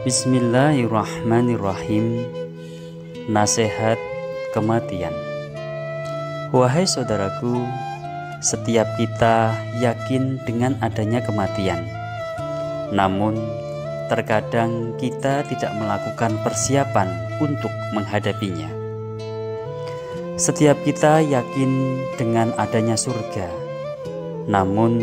Bismillahirrahmanirrahim. Nasihat kematian. Wahai saudaraku, setiap kita yakin dengan adanya kematian. Namun, terkadang kita tidak melakukan persiapan untuk menghadapinya. Setiap kita yakin dengan adanya surga. Namun,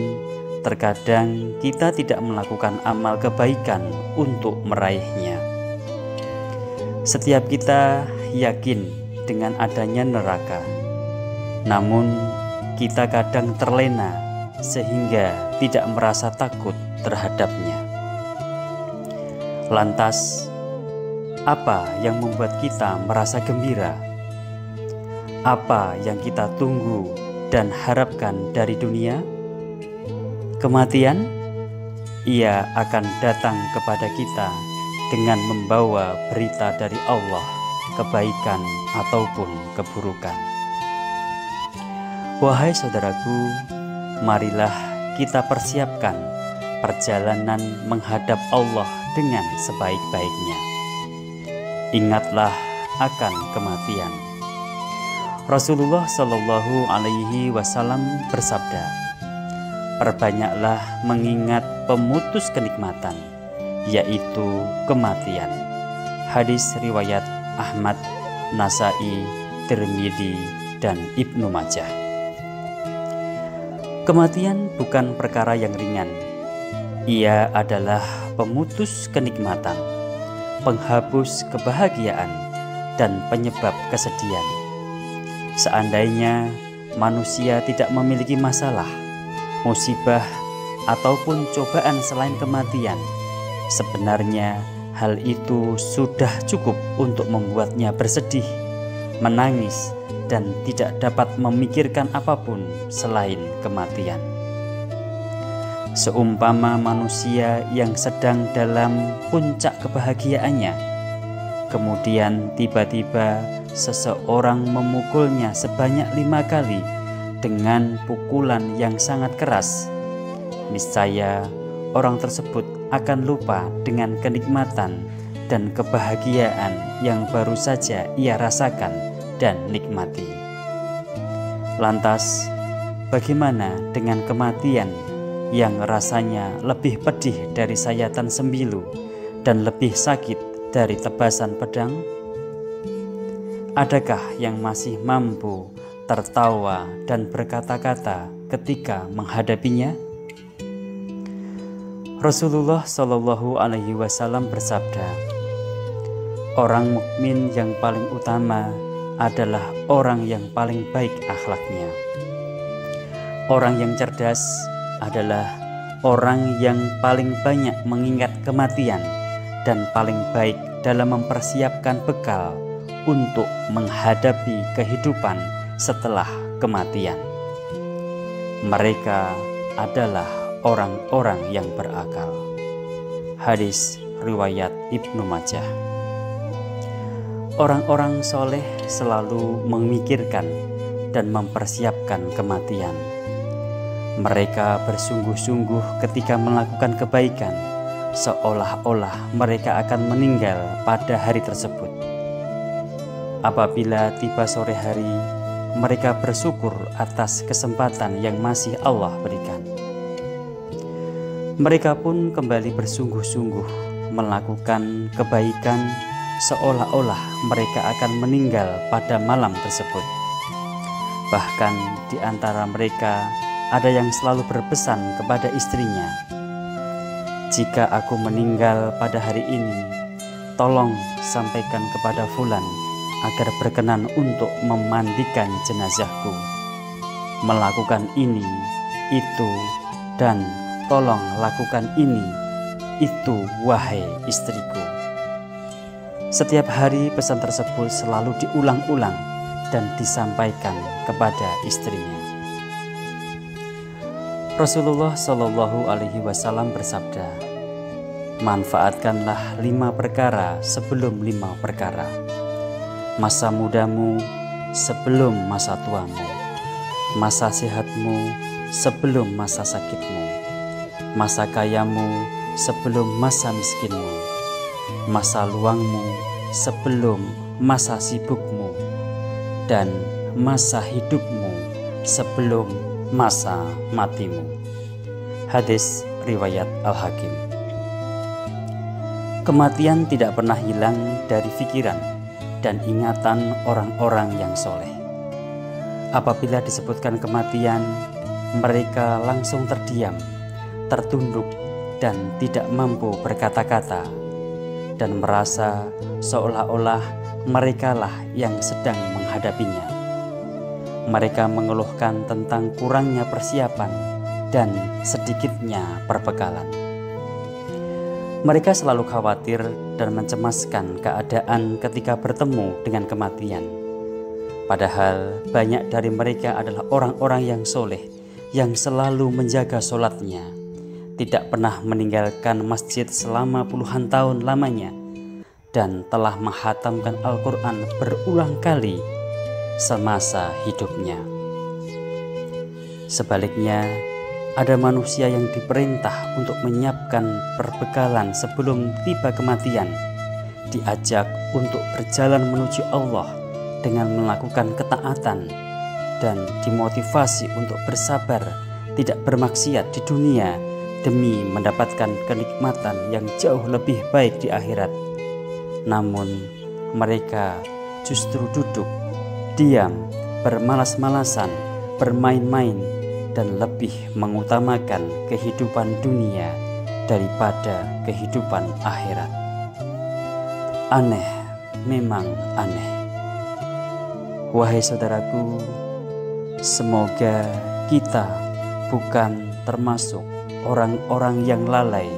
terkadang kita tidak melakukan amal kebaikan untuk meraihnya. Setiap kita yakin dengan adanya neraka. Namun, kita kadang terlena sehingga tidak merasa takut terhadapnya. Lantas, apa yang membuat kita merasa gembira? Apa yang kita tunggu dan harapkan dari dunia? Kematian, ia akan datang kepada kita dengan membawa berita dari Allah, kebaikan ataupun keburukan. Wahai saudaraku, marilah kita persiapkan perjalanan menghadap Allah dengan sebaik-baiknya. Ingatlah akan kematian. Rasulullah Shallallahu Alaihi Wasallam bersabda, perbanyaklah mengingat pemutus kenikmatan, yaitu kematian. Hadis riwayat Ahmad, Nasai, Tirmidzi, dan Ibnu Majah. Kematian bukan perkara yang ringan. Ia adalah pemutus kenikmatan, penghapus kebahagiaan, dan penyebab kesedihan. Seandainya manusia tidak memiliki masalah, musibah, ataupun cobaan selain kematian, sebenarnya hal itu sudah cukup untuk membuatnya bersedih, menangis, dan tidak dapat memikirkan apapun selain kematian. Seumpama manusia yang sedang dalam puncak kebahagiaannya, kemudian tiba-tiba seseorang memukulnya sebanyak 5 kali dengan pukulan yang sangat keras, niscaya orang tersebut akan lupa dengan kenikmatan dan kebahagiaan yang baru saja ia rasakan dan nikmati. Lantas, bagaimana dengan kematian yang rasanya lebih pedih dari sayatan sembilu dan lebih sakit dari tebasan pedang? Adakah yang masih mampu tertawa dan berkata-kata ketika menghadapinya? Rasulullah Shallallahu Alaihi Wasallam bersabda, orang mukmin yang paling utama adalah orang yang paling baik akhlaknya. Orang yang cerdas adalah orang yang paling banyak mengingat kematian dan paling baik dalam mempersiapkan bekal untuk menghadapi kehidupan setelah kematian. Mereka adalah orang-orang yang berakal. Hadis riwayat Ibnu Majah. Orang-orang soleh selalu memikirkan dan mempersiapkan kematian. Mereka bersungguh-sungguh ketika melakukan kebaikan, seolah-olah mereka akan meninggal pada hari tersebut. Apabila tiba sore hari, mereka bersyukur atas kesempatan yang masih Allah berikan. Mereka pun kembali bersungguh-sungguh melakukan kebaikan, seolah-olah mereka akan meninggal pada malam tersebut. Bahkan di antara mereka ada yang selalu berpesan kepada istrinya, jika aku meninggal pada hari ini, tolong sampaikan kepada fulan agar berkenan untuk memandikan jenazahku. Melakukan ini, itu, dan tolong lakukan ini, itu, wahai istriku. Setiap hari pesan tersebut selalu diulang-ulang dan disampaikan kepada istrinya. Rasulullah Shallallahu Alaihi Wasallam bersabda, manfaatkanlah 5 perkara sebelum 5 perkara. Masa mudamu sebelum masa tuamu, masa sehatmu sebelum masa sakitmu, masa kayamu sebelum masa miskinmu, masa luangmu sebelum masa sibukmu, dan masa hidupmu sebelum masa matimu. Hadis riwayat Al-Hakim. Kematian tidak pernah hilang dari pikiran dan ingatan orang-orang yang soleh. Apabila disebutkan kematian, mereka langsung terdiam, tertunduk, dan tidak mampu berkata-kata, dan merasa seolah-olah merekalah yang sedang menghadapinya. Mereka mengeluhkan tentang kurangnya persiapan dan sedikitnya perbekalan. Mereka selalu khawatir dan mencemaskan keadaan ketika bertemu dengan kematian. Padahal banyak dari mereka adalah orang-orang yang soleh, yang selalu menjaga sholatnya, tidak pernah meninggalkan masjid selama puluhan tahun lamanya, dan telah menghatamkan Al-Quran berulang kali semasa hidupnya. Sebaliknya, ada manusia yang diperintah untuk menyiapkan perbekalan sebelum tiba kematian, diajak untuk berjalan menuju Allah dengan melakukan ketaatan, dan dimotivasi untuk bersabar, tidak bermaksiat di dunia demi mendapatkan kenikmatan yang jauh lebih baik di akhirat. Namun mereka justru duduk, diam, bermalas-malasan, bermain-main, dan lebih mengutamakan kehidupan dunia daripada kehidupan akhirat. Aneh, memang aneh. Wahai saudaraku, semoga kita bukan termasuk orang-orang yang lalai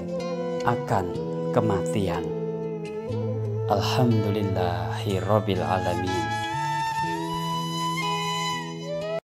akan kematian. Alhamdulillahirabbil alamin.